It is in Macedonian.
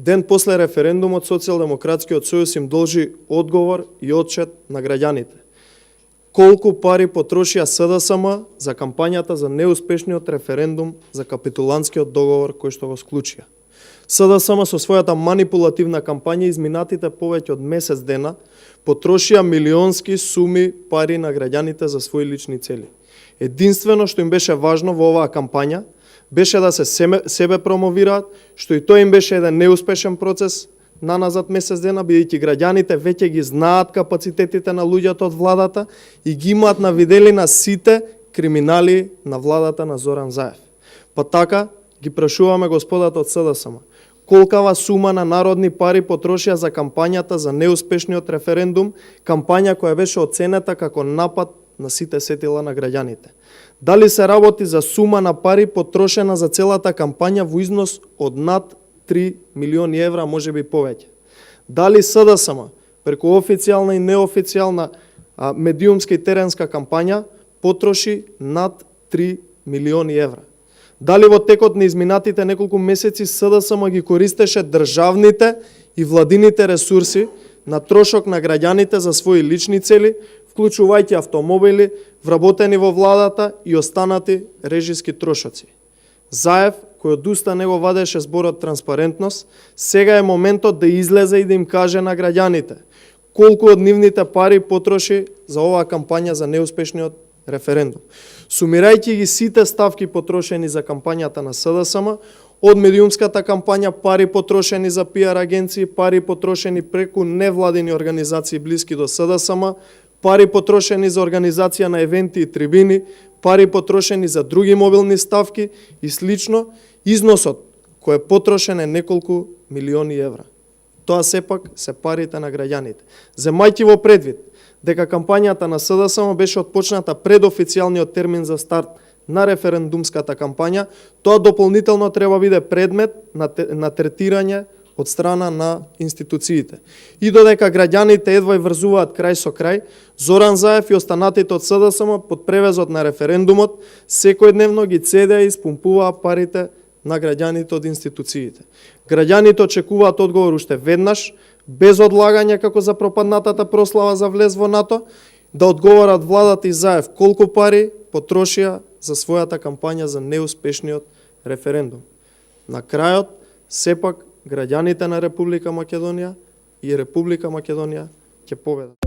Ден после референдумот, Социјалдемократскиот сојуз им должи одговор и отчет на граѓаните. Колку пари потрошија СДСМ за кампањата за неуспешниот референдум за капитулантскиот договор кој што го склучија. СДСМ со својата манипулативна кампања изминатите повеќе од месец дена потрошија милионски суми пари на граѓаните за своји лични цели. Единствено што им беше важно во оваа кампања беше да се себе промовираат, што и тој им беше еден неуспешен процес наназад месец дена, бидејќи граѓаните веќе ги знаат капацитетите на луѓето од владата и ги имаат на виделина сите криминали на владата на Зоран Заев. Па така ги прашуваме господата од СДСМ, колкава сума на народни пари потрошија за кампањата за неуспешниот референдум, кампања која беше оценета како напад на сите сетила на граѓаните. Дали се работи за сума на пари потрошена за целата кампања во износ од над 3 милиони евра, може би повеќе? Дали СДСМ преку официјална и неофицијална медиумска и теренска кампања потроши над 3 милиони евра? Дали во текот на изминатите неколку месеци СДСМ ги користеше државните и владините ресурси на трошок на граѓаните за своји лични цели, вклучувајќи автомобили, вработени во владата и останати режиски трошоци? Заев, кој од уста него вадеше зборот транспарентност, сега е моментот да излезе и да им каже на граѓаните колку од нивните пари потроши за оваа кампања за неуспешниот референдум. Сумирајќи ги сите ставки потрошени за кампањата на СДСМ, од медиумската кампања, пари потрошени за пиар агенции, пари потрошени преку невладини организации блиски до СДСМ, пари потрошени за организација на евенти и трибини, пари потрошени за други мобилни ставки и слично, износот кој е потрошен е неколку милиони евра. Тоа сепак се парите на граѓаните. Земајќи во предвид дека кампањата на СДСМ беше отпочната пред официјалниот термин за старт на референдумската кампања, тоа дополнително треба биде предмет на третирање од страна на институциите. И додека граѓаните едва врзуваат крај со крај, Зоран Заев и останатите од СДСМ под превезот на референдумот секојдневно ги цедеа и испумпуваа парите на граѓаните од институциите. Граѓаните очекуваат одговор уште веднаш, без одлагање како за пропаднатата прослава за влез во НАТО, да одговорат владата и Заев колку пари потрошија за својата кампања за неуспешниот референдум. На крајот, сепак, граѓаните на Република Македонија и Република Македонија ќе победат.